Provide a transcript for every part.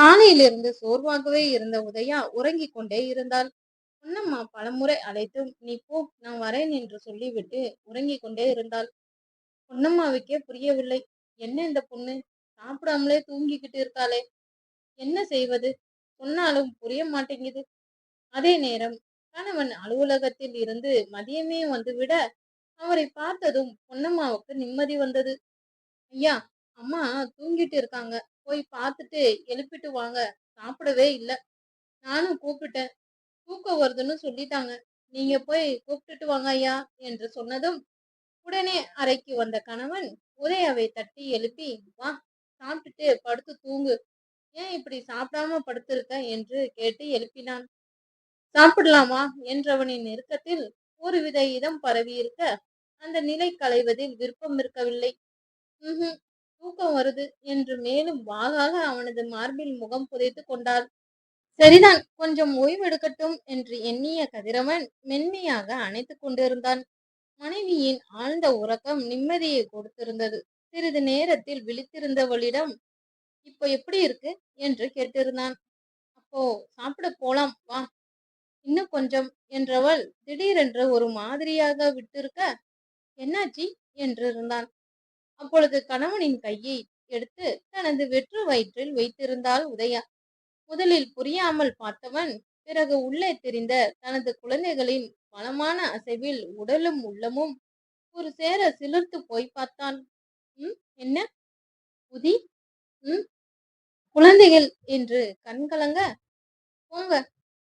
காலையிலிருந்து சோர்வாகவே இருந்த உதயா உறங்கிக் கொண்டே இருந்தாள். பொன்னம்மா பலமுறை அழைத்தும் நீ போ நான் வரேன் என்று சொல்லிவிட்டு உறங்கிக் கொண்டே இருந்தாள். பொன்னம்மாவுக்கே புரியவில்லை. என்ன இந்த பொண்ணு சாப்பிடாமலே தூங்கிக்கிட்டு இருக்காளே, என்ன செய்வது? சொன்னாலும் புரிய மாட்டேங்குது. அதே நேரம் கணவன் அலுவலகத்தில் இருந்து மதியமே வந்துவிட அவரை பார்த்ததும் பொன்னம்மாவுக்கு நிம்மதி வந்தது. ஐயா, அம்மா தூங்கிட்டு இருக்காங்க, போய் பார்த்துட்டு எழுப்பிட்டு வாங்க. சாப்பிடவே இல்லை. நானும் கூப்பிட்டேன், தூக்கம் வருதுன்னு சொல்லிட்டாங்க. நீங்க போய் கூப்பிட்டுட்டு வாங்க ஐயா என்று சொன்னதும் உடனே அறைக்கு வந்த கணவன் உதயாவை தட்டி எழுப்பி, வா, சாப்பிட்டுட்டு படுத்து தூங்கு. ஏன் இப்படி சாப்பிடாம படுத்திருக்க என்று கேட்டு எழுப்பினான். சாப்பிடலாமா என்றவனின் நெருக்கத்தில் ஒருவித இதம் பரவியிருக்க அந்த நிலை களைவதில் விருப்பம் இருக்கவில்லை. தூக்கம் வருது என்று மேலும் வாகாக அவனது மார்பில் முகம் புதைத்து கொண்டாள். சரிதான், கொஞ்சம் ஓய்வெடுக்கட்டும் என்று எண்ணிய கதிரவன் மென்மையாக அணைத்து கொண்டிருந்தான். மனைவியின் ஆழ்ந்த உறக்கம் நிம்மதியை கொடுத்திருந்தது. சிறிது நேரத்தில் விழித்திருந்தவளிடம் இப்போ எப்படி இருக்கு என்று கேட்டிருந்தான். அப்போ சாப்பிட போலாம் வா, இன்னும் கொஞ்சம் என்றவள் திடீரென்று ஒரு மாதிரியாக விட்டிருக்க, என்னாச்சி என்றிருந்தான். அப்பொழுது கணவனின் கையை எடுத்து தனது வெற்று வயிற்றில் வைத்திருந்தாள் உதயா. முதலில் புரியாமல் பார்த்தவன் பிறகு உள்ளே தெரிந்த தனது குழந்தைகளின் பலமான அசைவில் உடலும் உள்ளமும் ஒரு சேர சிலிர்த்து போய் பார்த்தான். என்ன புதி குழந்தைகள் என்று கண்கலங்க, போங்க,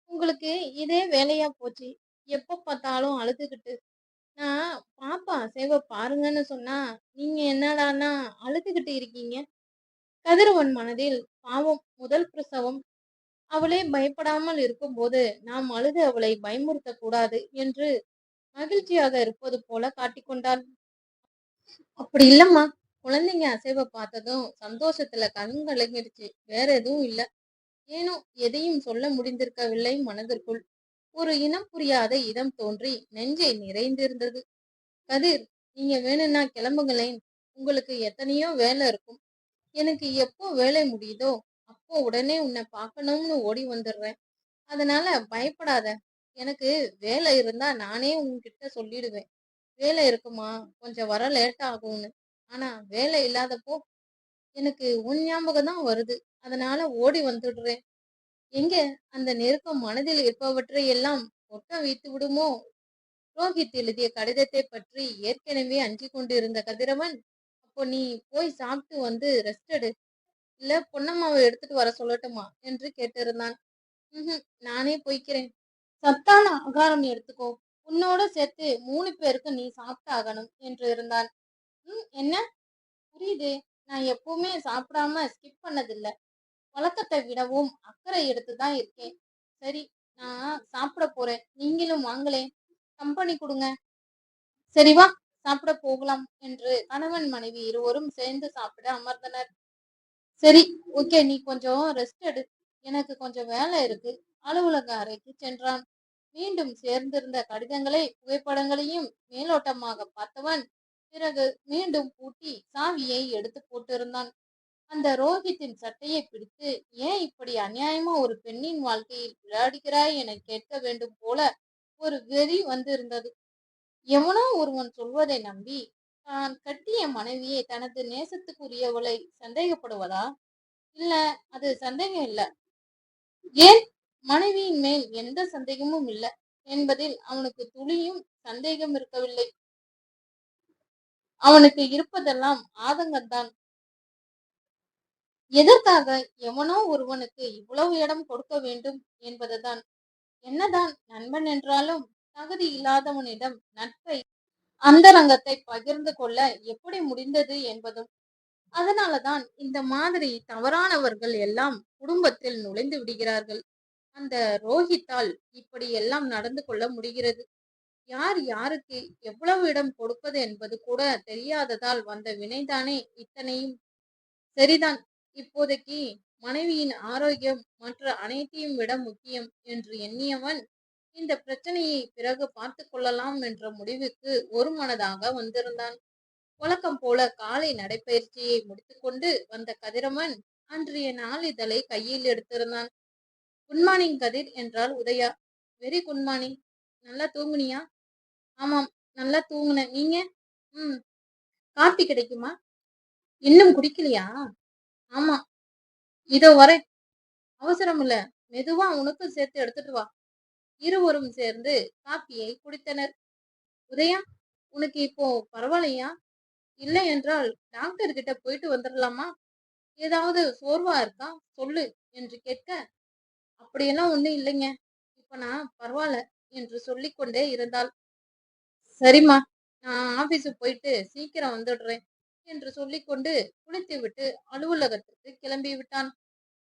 உங்களுக்கு இதே வேலையா போச்சு. எப்ப பார்த்தாலும் அழுதுகிட்டு. நான் பாப்பா அசைவ பாருங்கன்னு சொன்னா நீங்க என்னடான்னா அழுதுகிட்டு இருக்கீங்க. கதிரவன் மனதில் பாவம், முதல் பிரசவம், அவளே பயப்படாமல் இருக்கும்போது நாம் அழுது அவளை பயமுறுத்த கூடாது என்று மகிழ்ச்சியாக இருப்பது போல காட்டிக்கொண்டாள். அப்படி இல்லம்மா, குழந்தைங்க அசைவ பார்த்ததும் சந்தோஷத்துல கண் கலங்கிடுச்சு, வேற எதுவும் இல்லை. ஏனோ எதையும் சொல்ல முடிந்திருக்கவில்லை. மனதிற்குள் ஒரு இனம் புரியாத இதம் தோன்றி நெஞ்சை நிறைந்திருந்தது. கதிர், நீங்க வேணும்னா கிளம்புங்களேன். உங்களுக்கு எத்தனையோ வேலை இருக்கும். எனக்கு எப்போ வேலை முடியுதோ அப்போ உடனே உன்னை பார்க்கணும்னு ஓடி வந்துடுறேன். அதனால பயப்படாத. எனக்கு வேலை இருந்தா நானே உன்கிட்ட சொல்லிடுவேன். வேலை இருக்குமா, கொஞ்சம் வர லேட் ஆகும்னு. ஆனா வேலை இல்லாதப்போ எனக்கு உன் ஞாபகம் தான் வருது. அதனால ஓடி வந்துடுறேன். எங்க அந்த நெருக்கம் மனதில் இருப்பவற்றை எல்லாம் ஒட்ட வைத்து விடுமோ? ரோஹித் எழுதிய கடிதத்தை பற்றி ஏற்கனவே அஞ்சி கொண்டிருந்த கதிரவன், அப்போ நீ போய் சாப்பிட்டு வந்து ரெஸ்ட் எடு, இல்ல பொன்னம்மாவை எடுத்துட்டு வர சொல்லட்டுமா என்று கேட்டிருந்தான். நானே போய்க்கிறேன். சத்தான ஆகாரம் எடுத்துக்கோ. உன்னோட சேர்த்து 3 பேருக்கு நீ சாப்பிட்டாகணும் என்று இருந்தான். என்ன புரியுது. நான் எப்பவுமே சாப்பிடாம ஸ்கிப் பண்ணதில்லை. வழக்கத்தை விடவும் அக்கறை எடுத்துதான் இருக்கேன். சரி, நான் சாப்பிட போறேன். நீங்களும் வாங்களேன், கம்பெனி கொடுங்க. சரி வா, சாப்பிட போகலாம் என்று கணவன் மனைவி இருவரும் சேர்ந்து சாப்பிட அமர்ந்தனர். சரி, ஓகே, நீ கொஞ்சம் ரெஸ்ட் எடு, எனக்கு கொஞ்சம் வேலை இருக்கு. அலுவலக அறைக்கு சென்றான். மீண்டும் சேர்ந்திருந்த கடிதங்களை புகைப்படங்களையும் மேலோட்டமாக பார்த்தவன் பிறகு மீண்டும் பூட்டி சாவியை எடுத்து போட்டிருந்தான். அந்த ரோஹித்தின் சட்டையை பிடித்து, ஏன் இப்படி அநியாயமா ஒரு பெண்ணின் வாழ்க்கையில் விளையாடுகிறாய் என கேட்க வேண்டும் போல ஒரு வெறி வந்திருந்தது. எவனோ ஒருவன் சொல்வதை நம்பி தான் கட்டிய மனைவியை தனது நேசத்துக்குரியவளை சந்தேகப்படுவதா? இல்ல, அது சந்தேகம் இல்ல. ஏன், மனைவியின் மேல் எந்த சந்தேகமும் இல்லை என்பதில் அவனுக்கு துளியும் சந்தேகம் இருக்கவில்லை. அவனுக்கு இருப்பதெல்லாம் ஆதங்கம்தான். எதற்காக எவனோ ஒருவனுக்கு இவ்வளவு இடம் கொடுக்க வேண்டும் என்பதுதான். என்னதான் நண்பன் என்றாலும் தகுதி இல்லாதவனிடம் நட்பை, அந்தரங்கத்தை பகிர்ந்து கொள்ள எப்படி முடிந்தது என்பதும். அதனாலதான் இந்த மாதிரி தவறானவர்கள் எல்லாம் குடும்பத்தில் நுழைந்து விடுகிறார்கள். அந்த ரோஹித்தால் இப்படி எல்லாம் நடந்து கொள்ள முடிகிறது. யார் யாருக்கு எவ்வளவு இடம் கொடுப்பது என்பது கூட தெரியாததால் வந்த வினைதானே இத்தனையும். சரிதான், இப்போதைக்கு மனைவியின் ஆரோக்கியம் மற்ற அனைத்தையும் விட முக்கியம் என்று எண்ணியவன் இந்த பிரச்சனையை பிறகு பார்த்து கொள்ளலாம் என்ற முடிவுக்கு ஒரு மனதாக வந்திருந்தான். வழக்கம் போல காலை நடைப்பயிற்சியை முடித்துக்கொண்டு வந்த கதிரவன் அன்றைய நாளிதழை கையில் எடுத்திருந்தான். குட் மார்னிங் கதிர் என்றாள் உதயா. Very good morning. நல்லா தூங்குனியா? ஆமாம், நல்லா தூங்குனேன். நீங்க? ம். காப்பி கிடைக்குமா? இன்னும் குடிக்கலையா? ஆமா, இதோ வரேன். அவசரம் இல்ல. மெதுவா உனக்கும் சேர்த்து எடுத்துட்டு வா. இருவரும் சேர்ந்து காப்பியை குடித்தனர். உதயா, உனக்கு இப்போ பரவாயில்லையா? இல்லை என்றால் டாக்டர் கிட்ட போயிட்டு வந்துடலாமா? ஏதாவது சோர்வா இருக்கா? சொல்லு என்று கேட்க, அப்படியெல்லாம் ஒண்ணும் இல்லைங்க. இப்ப நான் பரவாயில்ல என்று சொல்லிக்கொண்டே இருந்தாள். சரிம்மா, நான் ஆபீஸுக்கு போயிட்டு சீக்கிரம் வந்துடுறேன் என்று சொல்லிக்கொண்டு குளித்துவிட்டு அலுவலகத்துக்கு கிளம்பி விட்டான்.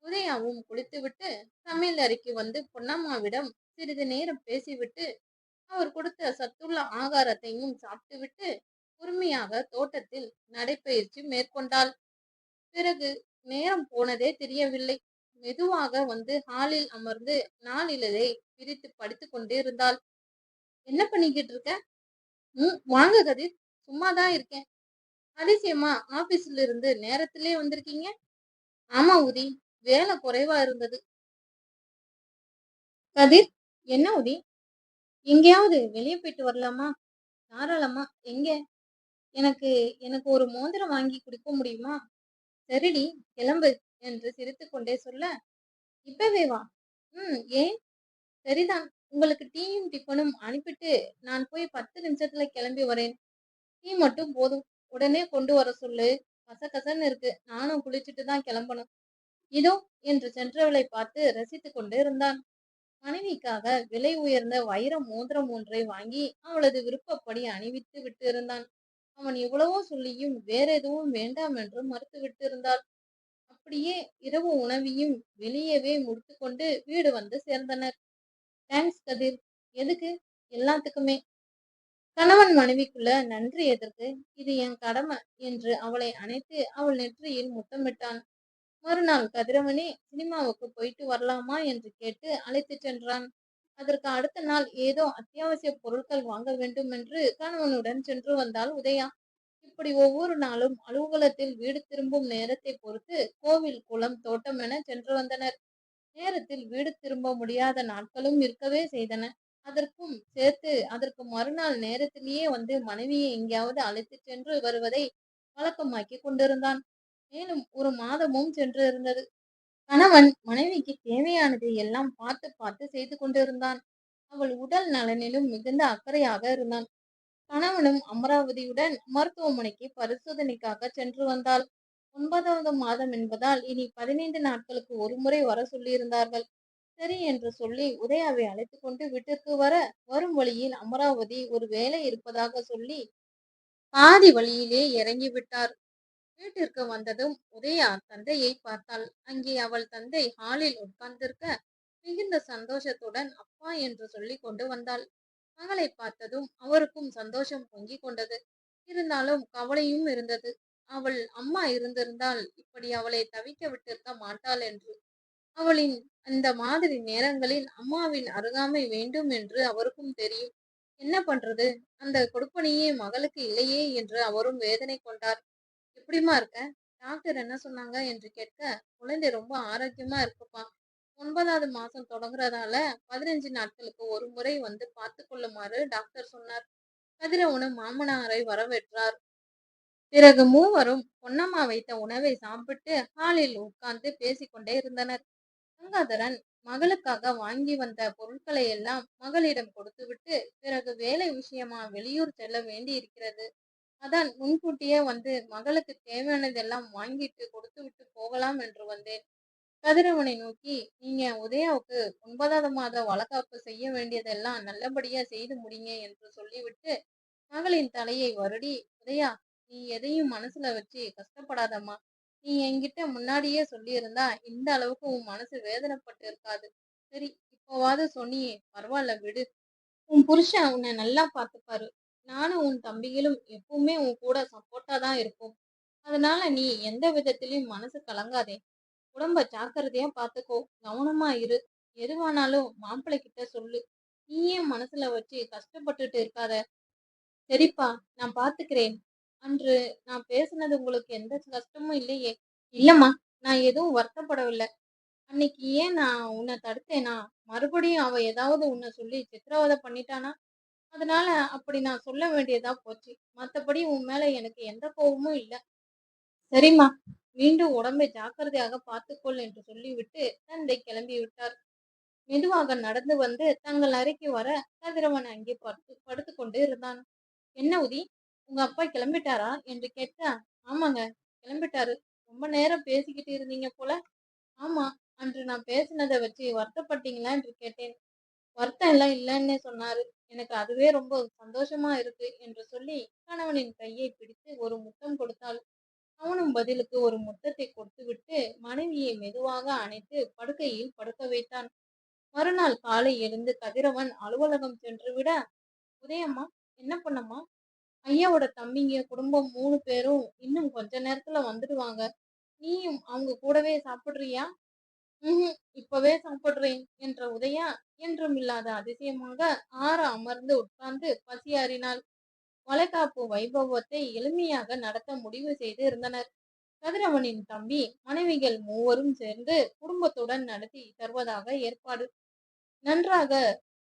உதயாவும் குளித்துவிட்டு சமையல் அறைக்கு வந்து பொன்னம்மாவிடம் சிறிது நேரம் பேசிவிட்டு அவர் கொடுத்த சத்துள்ள ஆகாரத்தையும் சாப்பிட்டுவிட்டு பொறுமையாக தோட்டத்தில் நடைப்பயிற்சி மேற்கொண்டாள். பிறகு நேரம் போனதே தெரியவில்லை. மெதுவாக வந்து ஹாலில் அமர்ந்து நாளிதழை பிரித்து படித்துக் கொண்டே இருந்தாள். என்ன பண்ணிக்கிட்டு இருக்க? வாங்க கதிர், சும்மாதான் இருக்கேன். அதிசயமா ஆபீஸ்ல இருந்து நேரத்திலே வந்திருக்கீங்க? ஆமா உதி, வேலை குறைவா இருந்தது. கதிர், என்ன உதி, எங்கேயாவது வெளியே போயிட்டு வரலாமா? தாராளமா. எங்க? எனக்கு எனக்கு ஒரு மோதிரம் வாங்கி கொடுக்க முடியுமா? சரிடி, கிளம்பு என்று சிரித்துக்கொண்டே சொல்ல, இப்பவே வா. ஏன்? சரிதான், உங்களுக்கு டீயும் டிஃபனும் அனுப்பிட்டு நான் போய் 10 நிமிஷத்துல கிளம்பி வரேன். டீ மட்டும் போதும், உடனே கொண்டு வர சொல்லு. கசகசன்னு இருக்கு, நானும் குளிச்சுட்டு தான் கிளம்பணும். இதோ என்று சென்றவளை பார்த்து ரசித்துக் கொண்டு இருந்தான். மனைவிக்காக விலை உயர்ந்த வைர மோதிரம் ஒன்றை வாங்கி அவளது விருப்பப்படி அணிவித்து விட்டு இருந்தான். அவன் எவ்வளவோ சொல்லியும் வேற எதுவும் வேண்டாம் என்று மறுத்து விட்டு இருந்தாள். அப்படியே இரவு உணவையும் வெளியவே முடித்துக்கொண்டு வீடு வந்து சேர்ந்தனர். தேங்க்ஸ் கதிர். எதுக்கு? எல்லாத்துக்குமே. கணவன் மனைவிக்குள்ள நன்றி எதற்கு? இது என் கடமை என்று அவளை அணைத்து அவள் நெற்றியில் முத்தமிட்டான். மறுநாள் கதிரவனே சினிமாவுக்கு போயிட்டு வரலாமா என்று கேட்டு அழைத்துச் சென்றான். அதற்கு அடுத்த நாள் ஏதோ அத்தியாவசிய பொருட்கள் வாங்க வேண்டும் என்று கணவனுடன் சென்று வந்தாள் உதயா. இப்படி ஒவ்வொரு நாளும் அலுவலகத்தில் வீடு திரும்பும் நேரத்தை பொறுத்து கோவில், குளம், தோட்டம் என சென்று வந்தனர். நேரத்தில் வீடு திரும்ப முடியாத நாட்களும் இருக்கவே செய்தன. அதற்கும் சேர்த்து அதற்கு மறுநாள் நேரத்திலேயே வந்து மனைவியை எங்கேயாவது அழைத்துச் சென்று வருவதை வழக்கமாக்கி கொண்டிருந்தான். மேலும் ஒரு மாதமும் சென்று இருந்தது. கணவன் மனைவிக்கு தேவையானதை எல்லாம் பார்த்து பார்த்து செய்து கொண்டிருந்தான். அவள் உடல் நலனிலும் மிகுந்த அக்கறையாக இருந்தான். கணவனும் அமராவதியுடன் மருத்துவமனைக்கு பரிசோதனைக்காக சென்று வந்தாள். 9வது மாதம் என்பதால் இனி 15 நாட்களுக்கு ஒரு முறை வர சொல்லியிருந்தார்கள். சரி என்று சொல்லி உதயாவை அழைத்து கொண்டு வீட்டிற்கு வரும் வழியில் அமராவதி ஒரு வேலை இருப்பதாக சொல்லி பாதி வழியிலே இறங்கிவிட்டார். வீட்டிற்கு வந்ததும் உதயா தந்தையை பார்த்தாள். அங்கே அவள் தந்தை ஹாலில் உட்கார்ந்திருக்க மிகுந்த சந்தோஷத்துடன் அப்பா என்று சொல்லி கொண்டு வந்தாள். மகளை பார்த்ததும் அவருக்கும் சந்தோஷம் பொங்கிக் கொண்டது. இருந்தாலும் கவலையும் இருந்தது. அவள் அம்மா இருந்திருந்தால் இப்படி அவளை தவிக்க விட்டிருக்க மாட்டாள் என்று. அவளின் அந்த மாதிரி நேரங்களில் அம்மாவின் அருகாமை வேண்டும் என்று அவருக்கும் தெரியும். என்ன பண்றது, அந்த கொடுப்பனையே மகளுக்கு இல்லையே என்று அவரும் வேதனை கொண்டார். எப்படிமா இருக்க? டாக்டர் என்ன சொன்னாங்க என்று கேட்க, குழந்தை ரொம்ப ஆரோக்கியமா இருக்குப்பா. 9வது மாசம் தொடங்குறதால 15 நாட்களுக்கு ஒரு முறை வந்து பார்த்து கொள்ளுமாறு டாக்டர் சொன்னார். கதிரவனும் மாமனாரை வரவேற்றார். பிறகு மூவரும் பொன்னம்மா வைத்த உணவை சாப்பிட்டு ஹாலில் உட்கார்ந்து பேசிக்கொண்டே இருந்தனர். கங்காதரன் மகளுக்காக வாங்கி வந்த பொருட்களை எல்லாம் மகளிடம் கொடுத்துவிட்டு பிறகு வேலை விஷயமா வெளியூர் செல்ல வேண்டி இருக்கிறது. அதான் முன்கூட்டியே வந்து மகளுக்கு தேவையானதெல்லாம் வாங்கிட்டு கொடுத்து விட்டு போகலாம் என்று வந்தேன். கதிரவனை நோக்கி, நீங்க உதயாவுக்கு 9வது மாத வளகாப்பு செய்ய வேண்டியதெல்லாம் நல்லபடியா செய்து முடிங்க என்று சொல்லிவிட்டு மகளின் தலையை வருடி, உதயா, நீ எதையும் மனசுல வச்சு கஷ்டப்படாதம்மா. நீ என்கிட்ட முன்னாடியே சொல்லியிருந்தா இந்த அளவுக்கு உன் மனசு வேதனைப்பட்டு இருக்காது. சரி, இப்போவாது சொன்னியே, பரவாயில்ல விடு. உன் புருஷன் உன்னை நல்லா பார்த்துப்பாரு. நானும் உன் தம்பிகளும் எப்பவுமே உன் கூட சப்போர்ட்டா தான் இருப்போம். அதனால நீ எந்த விதத்திலையும் மனசு கலங்காதே. உடம்ப ஜாக்கிரதையா பார்த்துக்கோ. கவனமா இரு. எதுவானாலும் மாப்பிள்ளை கிட்ட சொல்லு. நீயே மனசுல வச்சு கஷ்டப்பட்டுட்டு இருக்காத. சரிப்பா, நான் பார்த்துக்கிறேன். அன்று நான் பேசுனது உங்களுக்கு எந்த கஷ்டமும் இல்லையே? இல்லம்மா, நான் எதுவும் வருத்தப்படவில்லை. அன்னைக்கு ஏன் நான் உன்னை தடுத்தேனா? மறுபடியும் அவ ஏதாவது உன்னை சொல்லி சித்திரவதை பண்ணிட்டானா? அதனால அப்படி நான் சொல்ல வேண்டியதா போச்சு. மத்தபடி உன் மேல எனக்கு எந்த கோவமும் இல்ல. சரிம்மா, மீண்டும் உடம்பை ஜாக்கிரதையாக பார்த்துக்கொள் என்று சொல்லிவிட்டு தந்தை கிளம்பி விட்டார். மெதுவாக நடந்து வந்து தங்கள் அறைக்கு வர கதிரவன் அங்கே படுத்துக் கொண்டு இருந்தான். என்ன உதி, உங்க அப்பா கிளம்பிட்டாரா என்று கேட்க, ஆமாங்க, கிளம்பிட்டாரு. ரொம்ப நேரம் பேசிக்கிட்டு இருந்தீங்க போல. ஆமா, அன்று நான் பேசினதை வச்சு வருத்தப்பட்டீங்களா என்று கேட்டேன். வருத்தம் எல்லாம் இல்லைன்னே சொன்னாரு. எனக்கு அதுவே ரொம்ப சந்தோஷமா இருக்கு என்று சொல்லி கணவனின் கையை பிடித்து ஒரு முத்தம் கொடுத்தாள். அவனும் பதிலுக்கு ஒரு முத்தத்தை கொடுத்துவிட்டு மனைவியை மெதுவாக அணைத்து படுக்கையில் படுக்க வைத்தான். மறுநாள் காலை எழுந்து கதிரவன் அலுவலகம் சென்று விட, உதயம்மா, என்ன பண்ணம்மா, ஐயாவோட தம்பிங்க குடும்பம் 3 பேரும் இன்னும் கொஞ்ச நேரத்துல வந்துடுவாங்க. நீயும் அவங்க கூடவே சாப்பிடுறியா? இப்பவே சாப்பிடுறேன் என்ற உதயா என்றுமில்லாத அதிசயமாக ஆற அமர்ந்து உட்கார்ந்து பசியாறினாள். வளைகாப்பு வைபவத்தை எளிமையாக நடத்த முடிவு செய்து இருந்தனர். கதிரவனின் தம்பி மனைவிகள் மூவரும் சேர்ந்து குடும்பத்துடன் நடத்தி தருவதாக ஏற்பாடு. நன்றாக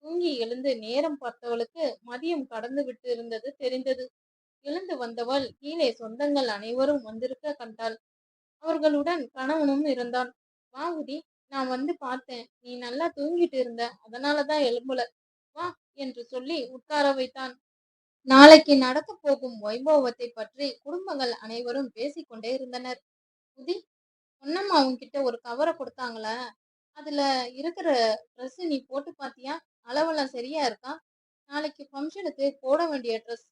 தூங்கி எழுந்து நேரம் பார்த்தவளுக்கு மதியம் கடந்து விட்டு இருந்தது தெரிந்தது. எழுந்து வந்தவள் கீழே சொந்தங்கள் அனைவரும் வந்திருக்க கண்டாள். அவர்களுடன் கணவனும் இருந்தான். வா உதி, நான் வந்து பார்த்தேன். நீ நல்லா தூங்கிட்டு இருந்த, அதனாலதான் எழும்பல. வா என்று சொல்லி உட்கார வைத்தான். நாளைக்கு நடக்க போகும் வைபவத்தை பற்றி குடும்பங்கள் அனைவரும் பேசிக்கொண்டே இருந்தனர். உதி, பொன்னம்மா உன்கிட்ட ஒரு கவரை கொடுத்தாங்களே, அதுல இருக்கிற ட்ரெஸ் நீ போட்டு பாத்தியா? அளவெல்லாம் சரியா இருக்கா? நாளைக்கு ஃபங்க்ஷனுக்கு போட வேண்டிய ட்ரெஸ்.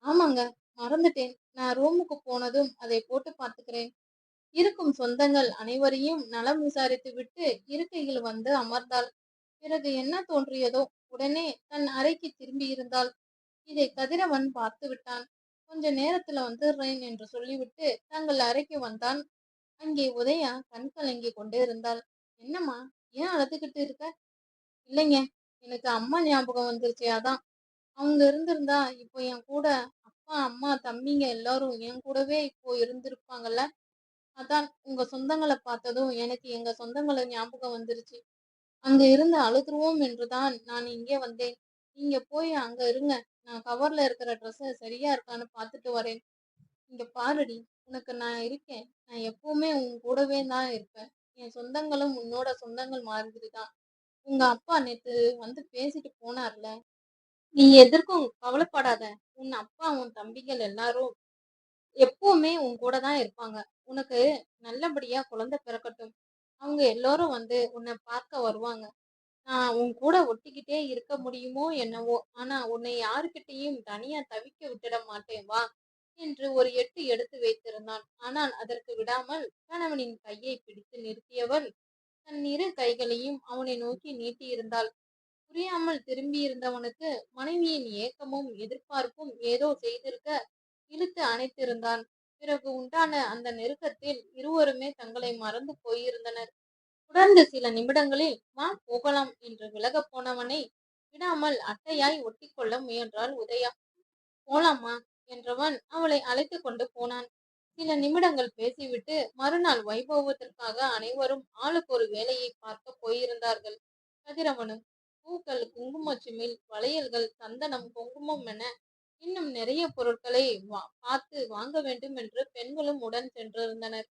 ஆமாங்க, மறந்துட்டேன். நான் ரூமுக்கு போனதும் அதை போட்டு பார்த்துக்கிறேன். இருக்கும் சொந்தங்கள் அனைவரையும் நலம் விசாரித்து விட்டு இருக்கையில் வந்து அமர்ந்தாள். பிறகு என்ன தோன்றியதோ உடனே தன் அறைக்கு திரும்பி இருந்தாள். இதை கதிரவன் பார்த்து விட்டான். கொஞ்ச நேரத்துல வந்துடுறேன் என்று சொல்லிவிட்டு தங்கள் அறைக்கு வந்தான். அங்கே உதயா கண் கலங்கி கொண்டு இருந்தாள். என்னம்மா, ஏன் அழுதுகிட்டு இருக்க? இல்லைங்க, எனக்கு அம்மா ஞாபகம் வந்துருச்சு, அதான். அவங்க இருந்திருந்தா இப்போ என் கூட அப்பா, அம்மா, தம்பிங்க எல்லாரும் என் கூடவே இப்போ இருந்திருப்பாங்கல்ல. அதான் உங்க சொந்தங்களை பார்த்ததும் எனக்கு எங்க சொந்தங்களை ஞாபகம் வந்துருச்சு. அங்க இருந்து அழுதுருவோம் என்றுதான் நான் இங்கே வந்தேன். நீங்க போய் அங்க இருங்க. நான் கவர்ல இருக்கிற ட்ரெஸ் சரியா இருக்கான்னு பார்த்துட்டு வரேன். இங்க பாருடி, உனக்கு நான் இருக்கேன். நான் எப்பவுமே உன் கூடவே தான் இருப்பேன். என் சொந்தங்களும் உன்னோட சொந்தங்கள் மாதிரிதான். உங்க அப்பா நேத்து வந்து பேசிட்டு போனார்ல. நீ எதற்கும் கவலைப்படாத. உன் அப்பா, உன் தம்பிகள் எல்லாரும் எப்பவுமே உன் கூட தான் இருப்பாங்க. உனக்கு நல்லபடியா குழந்தை பிறக்கட்டும். அவங்க எல்லாரும் வந்து உன்னை பார்க்க வருவாங்க. நான் உன் கூட ஒட்டிக்கிட்டே இருக்க முடியுமோ என்னவோ, ஆனா உன்னை யாருக்கிட்டையும் தனியா தவிக்க விட்டுட மாட்டேன் வா என்று ஒரு எட்டு எடுத்து வைத்திருந்தான். ஆனால் அதற்கு விடாமல் கணவனின் கையை பிடித்து நிறுத்தியவள் தன் இரு கைகளையும் அவனை நோக்கி நீட்டியிருந்தாள். புரியாமல் திரும்பியிருந்தவனுக்கு மனைவியின் ஏக்கமும் எதிர்பார்ப்பும் ஏதோ செய்திருக்க இழுத்து அணைத்திருந்தான். பிறகு உண்டான அந்த நெருக்கத்தில் இருவருமே தங்களை மறந்து போயிருந்தனர். தொடர்ந்து சில நிமிடங்களில் வா போகலாம் என்று விலகப் போனவனை விடாமல் அட்டையாய் ஒட்டிக்கொள்ள முயன்றாள் உதயா. போலாமா என்றவன் அவளை அழைத்து கொண்டு போனான். சில நிமிடங்கள் பேசிவிட்டு மறுநாள் வைபவத்திற்காக அனைவரும் ஆளுக்கு ஒரு வேலையை பார்க்க போயிருந்தார்கள். கதிரவனும் பூக்கள், குங்குமச்சிமிழ், வளையல்கள், சந்தனம், குங்குமம் என இன்னும் நிறைய பொருட்களை பார்த்து வாங்க வேண்டும் என்று பெண்களும் உடன் சென்றிருந்தனர்.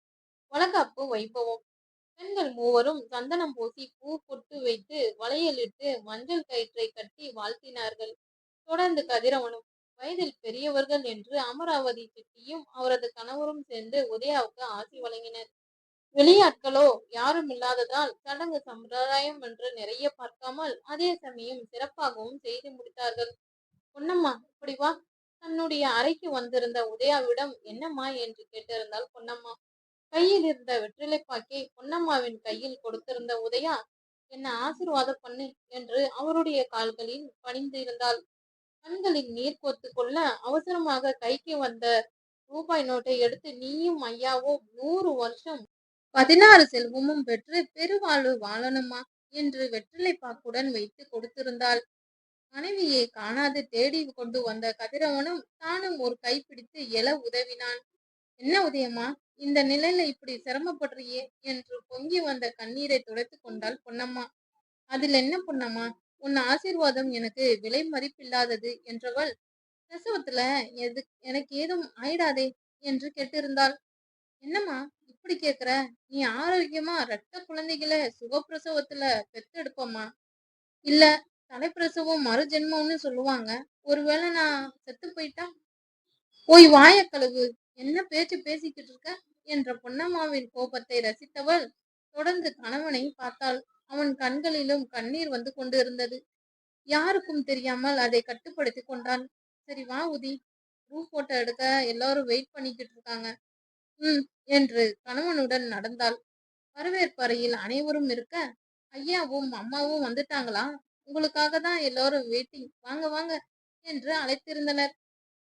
வளகாப்பு வைபவம். பெண்கள் மூவரும் சந்தனம் பூசி பூ பொட்டு வைத்து வளையலிட்டு மஞ்சள் கயிற்றை கட்டி வாழ்த்தினார்கள். தொடர்ந்து கதிரவனும் வயதில் பெரியவர்கள் என்று அமராவதி சிட்டியும் அவரது கணவரும் சேர்ந்து உதயாவுக்கு ஆசி வழங்கினர். வெளியாட்களோ யாரும் இல்லாததால் சடங்கு சம்பிரதாயம் என்று நிறைய பார்க்காமல் அதே சமயம் சிறப்பாகவும் செய்து முடித்தார்கள். பொன்னம்மா, இப்படி வா. தன்னுடைய அறைக்கு வந்திருந்த உதயாவிடம் என்னம்மா என்று கேட்டிருந்தாள் பொன்னம்மா. கையில் இருந்த வெற்றிலைப்பாக்கை பொன்னம்மாவின் கையில் கொடுத்திருந்த உதயா, என்ன ஆசீர்வாதம் பண்ணு என்று அவருடைய கால்களில் பணிந்திருந்தாள். கண்களில் நீர் கோத்து கொள்ள அவசரமாக கைக்கு வந்த ரூபாய் நோட்டை எடுத்து நீயும் ஐயாவும் 100 வருஷம் 16 செல்வமும் பெற்று பெருவாழ்வு வாழணுமா என்று வெற்றிலைப்பாக்குடன் வைத்து கொடுத்திருந்தாள். மனைவியை காணாது தேடி கொண்டு வந்த கதிரவனும் தானும் ஒரு கை பிடித்து எழ உதவினான். என்ன உதயமா, இந்த நிலையில இப்படி சிரமப்படுறியே என்று பொங்கி வந்த கண்ணீரை துடைத்துக் கொண்டாள் பொன்னம்மா. அதில் என்ன பொன்னம்மா, உன் ஆசீர்வாதம் எனக்கு விலை மதிப்பில்லாதது என்றவள், பிரசவத்துல எது எனக்கு ஏதும் ஆயிடாதே என்று கேட்டிருந்தாள். என்னம்மா இப்படி கேக்குற? நீ ஆரோக்கியமா ரெட்ட குழந்தைகளை சுகப்பிரசவத்துல பெத்தெடுப்பம்மா. இல்ல தலைப்பிரசவம் மறுஜென்மம்னு சொல்லுவாங்க. ஒருவேளை நான் செத்து போயிட்டா? போய் வாய கழுவு. என்ன பேச்சு பேசிக்கிட்டு இருக்க என்ற பொன்னம்மாவின் கோபத்தை ரசித்தவள் தொடர்ந்து கணவனை பார்த்தாள். அவன் கண்களிலும் கண்ணீர் வந்து கொண்டிருந்தது. யாருக்கும் தெரியாமல் அதை கட்டுப்படுத்தி கொண்டான். சரி வா உதி, ரூம் போட்டோ எடுக்க எல்லாரும் வெயிட் பண்ணிக்கிட்டு இருக்காங்க. ம் என்று கணவனுடன் நடந்தாள். வரவேற்பறையில் அனைவரும் இருக்க, ஐயாவும் அம்மாவும் வந்துட்டாங்களா? உங்களுக்காக தான் எல்லாரும் வெயிட்டிங், வாங்க வாங்க என்று அழைத்திருந்தனர்.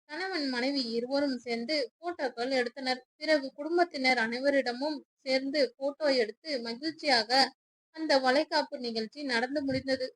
கணவன் மனைவி இருவரும் சேர்ந்து போட்டோக்கள் எடுத்தனர். பிறகு குடும்பத்தினர் அனைவரிடமும் சேர்ந்து போட்டோ எடுத்து மகிழ்ச்சியாக அந்த வளைகாப்பு நிகழ்ச்சி நடந்து முடிந்தது.